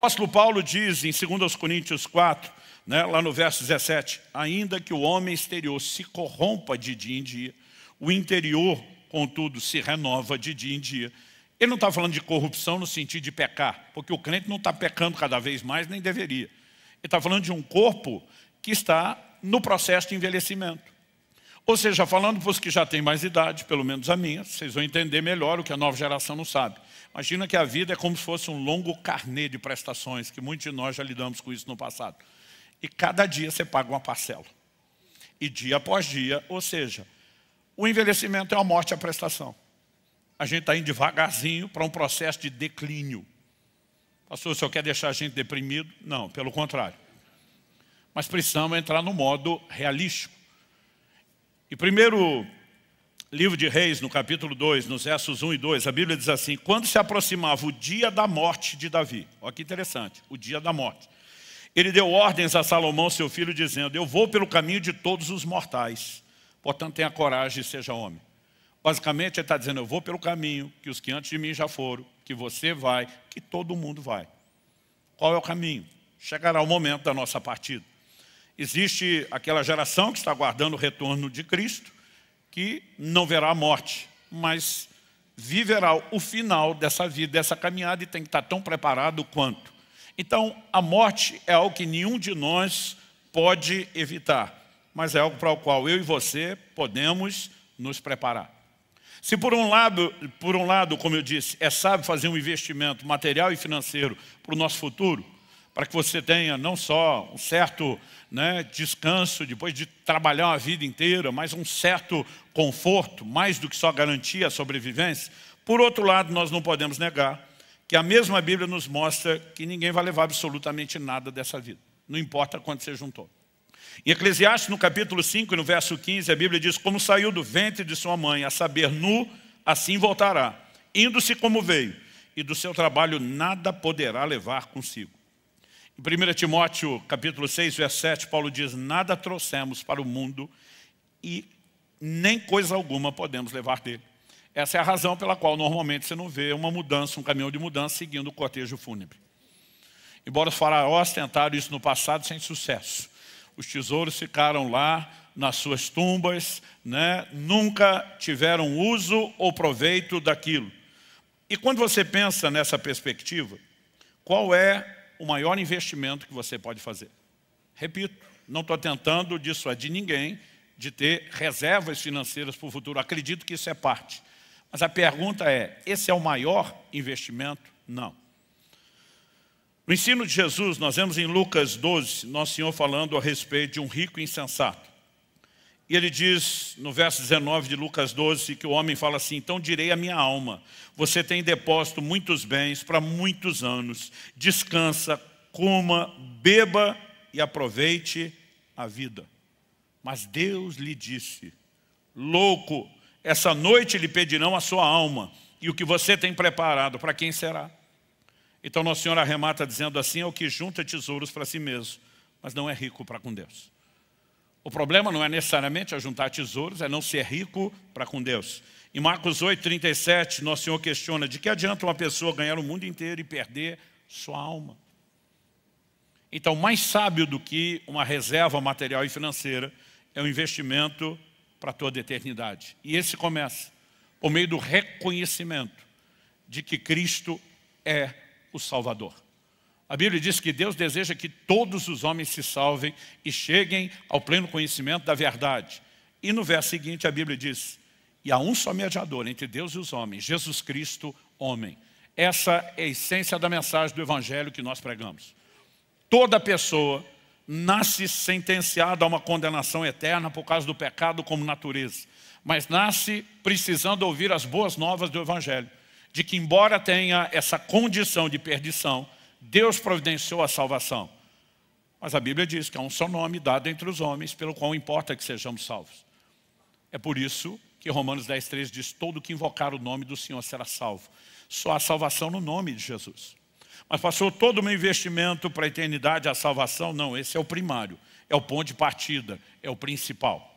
O apóstolo Paulo diz em 2 Coríntios 4, lá no verso 17, ainda que o homem exterior se corrompa de dia em dia, o interior, contudo, se renova de dia em dia. Ele não está falando de corrupção no sentido de pecar, porque o crente não está pecando cada vez mais, nem deveria. Ele está falando de um corpo que está no processo de envelhecimento. Ou seja, falando para os que já têm mais idade, pelo menos a minha, vocês vão entender melhor o que a nova geração não sabe. Imagina que a vida é como se fosse um longo carnê de prestações, que muitos de nós já lidamos com isso no passado. E cada dia você paga uma parcela. E dia após dia, ou seja, o envelhecimento é a morte à prestação. A gente está indo devagarzinho para um processo de declínio. Pastor, o senhor quer deixar a gente deprimido? Não, pelo contrário. Mas precisamos entrar no modo realístico. E primeiro livro de Reis, no capítulo 2, nos versos 1 e 2, a Bíblia diz assim, quando se aproximava o dia da morte de Davi, olha que interessante, o dia da morte, ele deu ordens a Salomão, seu filho, dizendo, eu vou pelo caminho de todos os mortais, portanto tenha coragem e seja homem. Basicamente ele está dizendo, eu vou pelo caminho que os que antes de mim já foram, que você vai, que todo mundo vai. Qual é o caminho? Chegará o momento da nossa partida. Existe aquela geração que está aguardando o retorno de Cristo, que não verá a morte, mas viverá o final dessa vida, dessa caminhada, e tem que estar tão preparado quanto. Então, a morte é algo que nenhum de nós pode evitar, mas é algo para o qual eu e você podemos nos preparar. Se por um lado, como eu disse, é sábio fazer um investimento material e financeiro para o nosso futuro, para que você tenha não só um certo descanso, depois de trabalhar uma vida inteira, mas um certo conforto, mais do que só garantir a sobrevivência. Por outro lado, nós não podemos negar que a mesma Bíblia nos mostra que ninguém vai levar absolutamente nada dessa vida. Não importa quanto você juntou. Em Eclesiastes, no capítulo 5, no verso 15, a Bíblia diz, como saiu do ventre de sua mãe, a saber, nu, assim voltará, indo-se como veio, e do seu trabalho nada poderá levar consigo. Em 1 Timóteo, capítulo 6, verso 7, Paulo diz, nada trouxemos para o mundo e nem coisa alguma podemos levar dele. Essa é a razão pela qual normalmente você não vê uma mudança, um caminhão de mudança seguindo o cortejo fúnebre. Embora os faraós tentaram isso no passado sem sucesso. Os tesouros ficaram lá nas suas tumbas, nunca tiveram uso ou proveito daquilo. E quando você pensa nessa perspectiva, qual é o maior investimento que você pode fazer? Repito, não estou tentando dissuadir ninguém de ter reservas financeiras para o futuro. Acredito que isso é parte. Mas a pergunta é, esse é o maior investimento? Não. No ensino de Jesus, nós vemos em Lucas 12, Nosso Senhor falando a respeito de um rico insensato. E ele diz, no verso 19 de Lucas 12, que o homem fala assim, então direi à minha alma, você tem depósito muitos bens para muitos anos, descansa, coma, beba e aproveite a vida. Mas Deus lhe disse, louco, essa noite lhe pedirão a sua alma, e o que você tem preparado, para quem será? Então Nosso Senhor arremata dizendo assim, é o que junta tesouros para si mesmo, mas não é rico para com Deus. O problema não é necessariamente ajuntar tesouros, é não ser rico para com Deus. Em Marcos 8, 37, Nosso Senhor questiona, de que adianta uma pessoa ganhar o mundo inteiro e perder sua alma? Então, mais sábio do que uma reserva material e financeira é um investimento para toda a eternidade. E esse começa por meio do reconhecimento de que Cristo é o Salvador. A Bíblia diz que Deus deseja que todos os homens se salvem e cheguem ao pleno conhecimento da verdade. E no verso seguinte a Bíblia diz, e há um só mediador entre Deus e os homens, Jesus Cristo, homem. Essa é a essência da mensagem do Evangelho que nós pregamos. Toda pessoa nasce sentenciada a uma condenação eterna por causa do pecado como natureza, mas nasce precisando ouvir as boas novas do Evangelho, de que embora tenha essa condição de perdição, Deus providenciou a salvação. Mas a Bíblia diz que há um só nome dado entre os homens, pelo qual importa que sejamos salvos. É por isso que Romanos 10,3 diz, todo que invocar o nome do Senhor será salvo. Só há salvação no nome de Jesus. Mas passou todo o meu investimento para a eternidade, a salvação? Não, esse é o primário, é o ponto de partida, é o principal.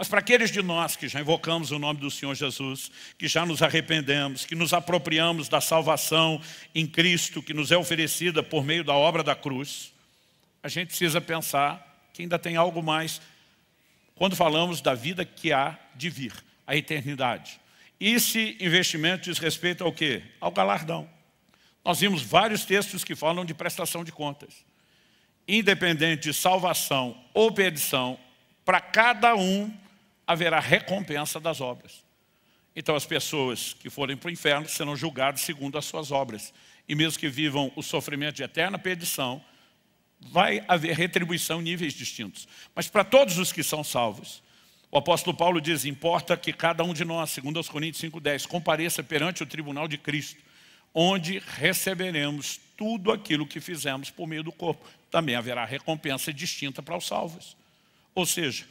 Mas para aqueles de nós que já invocamos o nome do Senhor Jesus, que já nos arrependemos, que nos apropriamos da salvação em Cristo, que nos é oferecida por meio da obra da cruz, a gente precisa pensar que ainda tem algo mais quando falamos da vida que há de vir, a eternidade. Esse investimento diz respeito ao quê? Ao galardão. Nós vimos vários textos que falam de prestação de contas. Independente de salvação ou perdição, para cada um haverá recompensa das obras. Então as pessoas que forem para o inferno serão julgadas segundo as suas obras. E mesmo que vivam o sofrimento de eterna perdição, vai haver retribuição em níveis distintos. Mas para todos os que são salvos, o apóstolo Paulo diz, importa que cada um de nós, segundo aos Coríntios 5,10, compareça perante o tribunal de Cristo, onde receberemos tudo aquilo que fizemos por meio do corpo. Também haverá recompensa distinta para os salvos. Ou seja,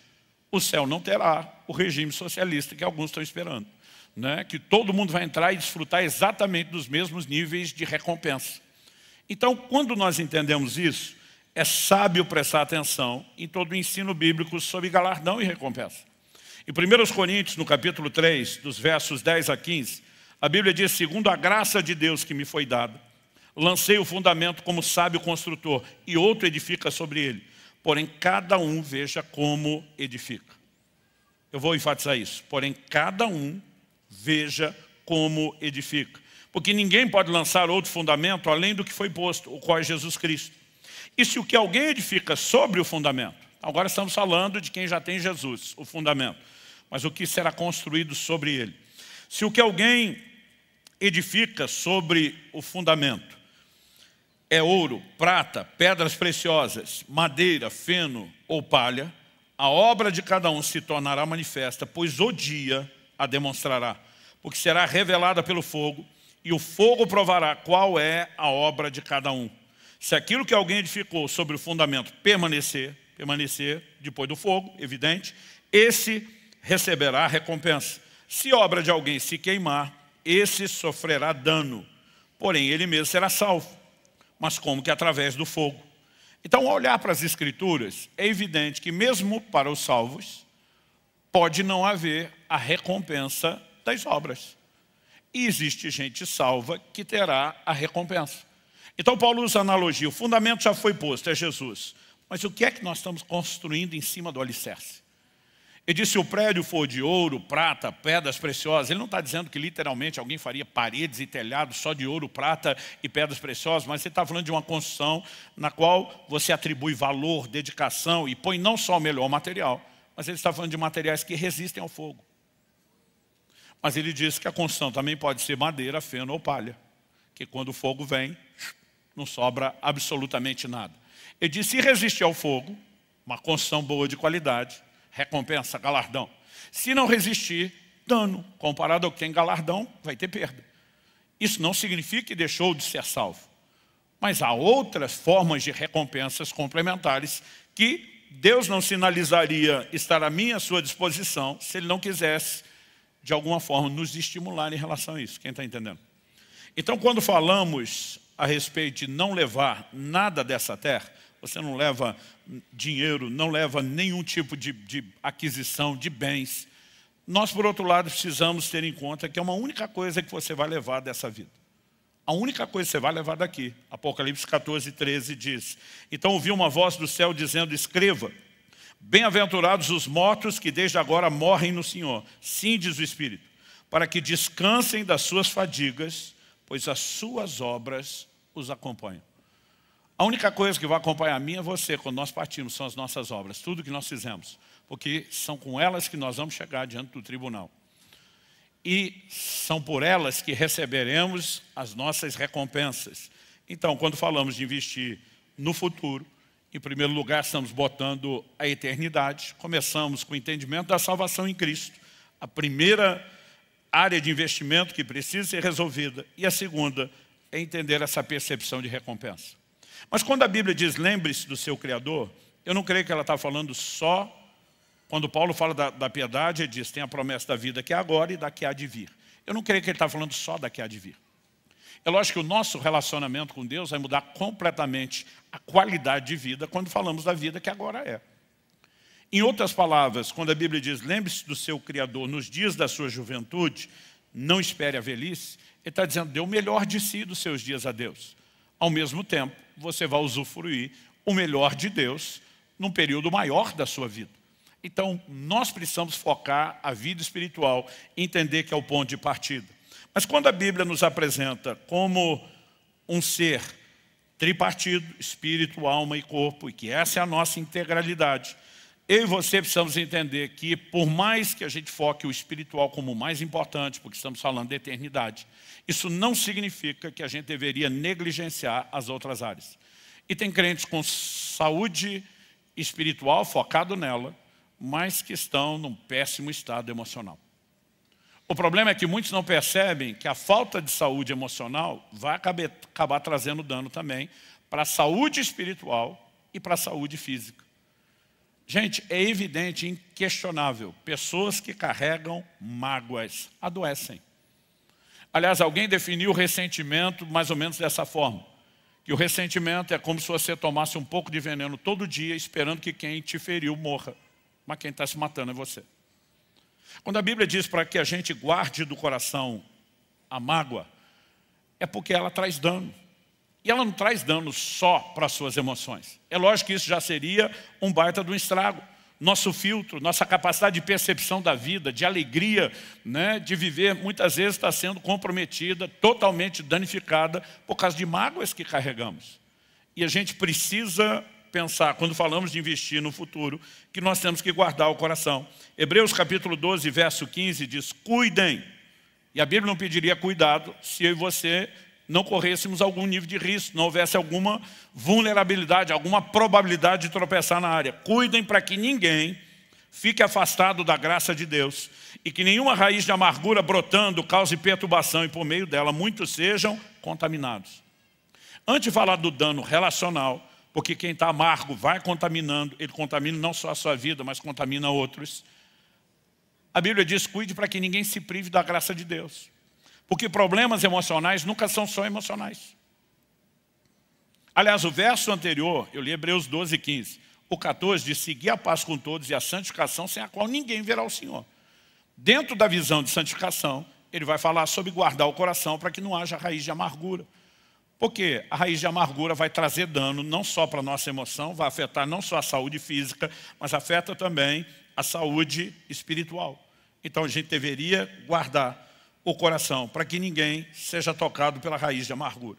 o céu não terá o regime socialista que alguns estão esperando, né? Que todo mundo vai entrar e desfrutar exatamente dos mesmos níveis de recompensa. Então, quando nós entendemos isso, é sábio prestar atenção em todo o ensino bíblico sobre galardão e recompensa. Em 1 Coríntios, no capítulo 3, dos versos 10 a 15, a Bíblia diz, segundo a graça de Deus que me foi dada, lancei o fundamento como sábio construtor, e outro edifica sobre ele. Porém, cada um veja como edifica. Eu vou enfatizar isso. Porém, cada um veja como edifica. Porque ninguém pode lançar outro fundamento além do que foi posto, o qual é Jesus Cristo. E se o que alguém edifica sobre o fundamento, agora estamos falando de quem já tem Jesus, o fundamento, mas o que será construído sobre ele. Se o que alguém edifica sobre o fundamento é ouro, prata, pedras preciosas, madeira, feno ou palha, a obra de cada um se tornará manifesta, pois o dia a demonstrará, porque será revelada pelo fogo, e o fogo provará qual é a obra de cada um. Se aquilo que alguém edificou sobre o fundamento permanecer depois do fogo, evidente, esse receberá a recompensa. Se a obra de alguém se queimar, esse sofrerá dano, porém ele mesmo será salvo, mas como que através do fogo. Então, ao olhar para as Escrituras, é evidente que mesmo para os salvos, pode não haver a recompensa das obras. E existe gente salva que terá a recompensa. Então, Paulo usa a analogia, o fundamento já foi posto, é Jesus. Mas o que é que nós estamos construindo em cima do alicerce? Ele diz, se o prédio for de ouro, prata, pedras preciosas, ele não está dizendo que literalmente alguém faria paredes e telhados só de ouro, prata e pedras preciosas, mas ele está falando de uma construção na qual você atribui valor, dedicação e põe não só o melhor material, mas ele está falando de materiais que resistem ao fogo. Mas ele diz que a construção também pode ser madeira, feno ou palha, que quando o fogo vem, não sobra absolutamente nada. Ele diz, se resistir ao fogo, uma construção boa de qualidade, recompensa, galardão. Se não resistir, dano. Comparado ao que tem galardão, vai ter perda. Isso não significa que deixou de ser salvo. Mas há outras formas de recompensas complementares que Deus não sinalizaria estar à minha e à sua disposição se Ele não quisesse, de alguma forma, nos estimular em relação a isso. Quem está entendendo? Então, quando falamos a respeito de não levar nada dessa terra, você não leva dinheiro, não leva nenhum tipo de aquisição de bens. Nós, por outro lado, precisamos ter em conta que é uma única coisa que você vai levar dessa vida. A única coisa que você vai levar daqui. Apocalipse 14, 13 diz, então ouvi uma voz do céu dizendo, escreva, bem-aventurados os mortos que desde agora morrem no Senhor. Sim, diz o Espírito, para que descansem das suas fadigas, pois as suas obras os acompanham. A única coisa que vai acompanhar a mim e você quando nós partimos são as nossas obras, tudo que nós fizemos, porque são com elas que nós vamos chegar diante do tribunal. E são por elas que receberemos as nossas recompensas. Então, quando falamos de investir no futuro, em primeiro lugar estamos botando a eternidade. Começamos com o entendimento da salvação em Cristo, a primeira área de investimento que precisa ser resolvida, e a segunda é entender essa percepção de recompensa. Mas quando a Bíblia diz, lembre-se do seu Criador, eu não creio que ela está falando só, quando Paulo fala da piedade, ele diz, tem a promessa da vida que é agora e da que há de vir. Eu não creio que ele está falando só da que há de vir. É lógico que o nosso relacionamento com Deus vai mudar completamente a qualidade de vida quando falamos da vida que agora é. Em outras palavras, quando a Bíblia diz, lembre-se do seu Criador nos dias da sua juventude, não espere a velhice, ele está dizendo, dê o melhor de si dos seus dias a Deus. Ao mesmo tempo, você vai usufruir o melhor de Deus num período maior da sua vida. Então, nós precisamos focar a vida espiritual e entender que é o ponto de partida. Mas quando a Bíblia nos apresenta como um ser tripartido, espírito, alma e corpo, e que essa é a nossa integralidade, eu e você precisamos entender que, por mais que a gente foque o espiritual como o mais importante, porque estamos falando de eternidade, isso não significa que a gente deveria negligenciar as outras áreas. E tem crentes com saúde espiritual, focado nela, mas que estão num péssimo estado emocional. O problema é que muitos não percebem que a falta de saúde emocional vai acabar trazendo dano também para a saúde espiritual e para a saúde física. Gente, é evidente, inquestionável, pessoas que carregam mágoas adoecem. Aliás, alguém definiu o ressentimento mais ou menos dessa forma, que o ressentimento é como se você tomasse um pouco de veneno todo dia, esperando que quem te feriu morra, mas quem está se matando é você. Quando a Bíblia diz para que a gente guarde do coração a mágoa, é porque ela traz dano. E ela não traz dano só para as suas emoções. É lógico que isso já seria um baita de um estrago. Nosso filtro, nossa capacidade de percepção da vida, de alegria, né, de viver, muitas vezes está sendo comprometida, totalmente danificada por causa de mágoas que carregamos. E a gente precisa pensar, quando falamos de investir no futuro, que nós temos que guardar o coração. Hebreus capítulo 12, verso 15 diz, cuidem. E a Bíblia não pediria cuidado se eu e você não corrêssemos algum nível de risco, não houvesse alguma vulnerabilidade, alguma probabilidade de tropeçar na área. Cuidem para que ninguém fique afastado da graça de Deus e que nenhuma raiz de amargura brotando cause perturbação e por meio dela muitos sejam contaminados. Antes de falar do dano relacional, porque quem está amargo vai contaminando, ele contamina não só a sua vida, mas contamina outros. A Bíblia diz, cuide para que ninguém se prive da graça de Deus. Porque problemas emocionais nunca são só emocionais. Aliás, o verso anterior, eu li Hebreus 12, 15. O 14 diz, seguir a paz com todos e a santificação sem a qual ninguém verá o Senhor. Dentro da visão de santificação, ele vai falar sobre guardar o coração para que não haja raiz de amargura. Porque a raiz de amargura vai trazer dano não só para a nossa emoção, vai afetar não só a saúde física, mas afeta também a saúde espiritual. Então a gente deveria guardar o coração, para que ninguém seja tocado pela raiz de amargura.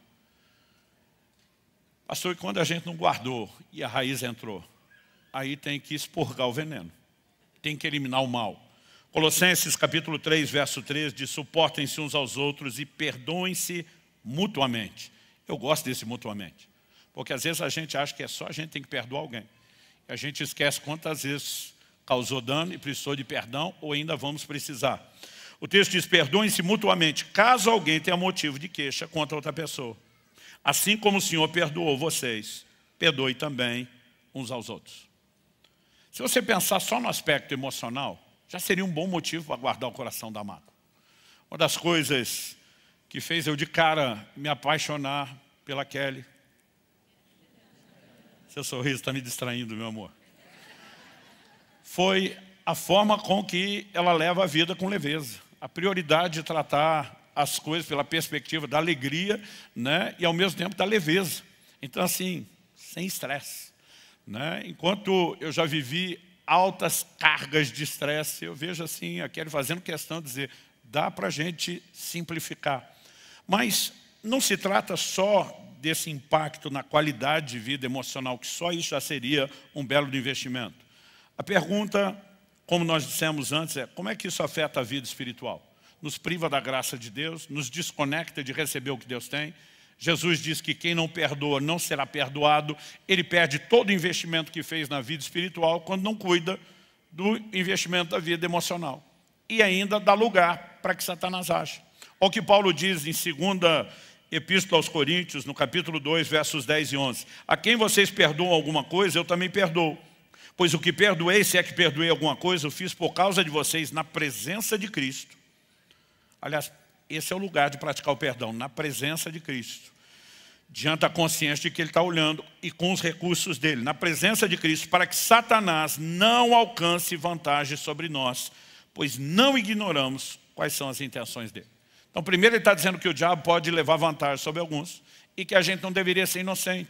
Pastor, e quando a gente não guardou e a raiz entrou, aí tem que expurgar o veneno, tem que eliminar o mal. Colossenses capítulo 3, verso 3 diz, suportem-se uns aos outros e perdoem-se mutuamente. Eu gosto desse mutuamente, porque às vezes a gente acha que é só a gente tem que perdoar alguém. A gente esquece quantas vezes causou dano e precisou de perdão ou ainda vamos precisar. O texto diz, perdoem-se mutuamente, caso alguém tenha motivo de queixa contra outra pessoa. Assim como o Senhor perdoou vocês, perdoe também uns aos outros. Se você pensar só no aspecto emocional, já seria um bom motivo para guardar o coração da mágoa. Uma das coisas que fez eu de cara me apaixonar pela Kelly. Seu sorriso está me distraindo, meu amor. Foi a forma com que ela leva a vida com leveza. A prioridade de tratar as coisas pela perspectiva da alegria, né, e ao mesmo tempo da leveza. Então assim, sem estresse. Né? Enquanto eu já vivi altas cargas de estresse, eu vejo assim, a Kelly fazendo questão de dizer, dá para a gente simplificar. Mas não se trata só desse impacto na qualidade de vida emocional, que só isso já seria um belo investimento. A pergunta, como nós dissemos antes, é como é que isso afeta a vida espiritual? Nos priva da graça de Deus, nos desconecta de receber o que Deus tem. Jesus diz que quem não perdoa não será perdoado. Ele perde todo o investimento que fez na vida espiritual quando não cuida do investimento da vida emocional. E ainda dá lugar para que Satanás ache. Olha o que Paulo diz em 2ª Epístola aos Coríntios, no capítulo 2, versos 10 e 11. A quem vocês perdoam alguma coisa, eu também perdoo. Pois o que perdoei, se é que perdoei alguma coisa, eu fiz por causa de vocês na presença de Cristo. Aliás, esse é o lugar de praticar o perdão, na presença de Cristo. diante da consciência de que ele está olhando e com os recursos dele, na presença de Cristo, para que Satanás não alcance vantagem sobre nós, pois não ignoramos quais são as intenções dele. Então, primeiro ele está dizendo que o diabo pode levar vantagem sobre alguns e que a gente não deveria ser inocente.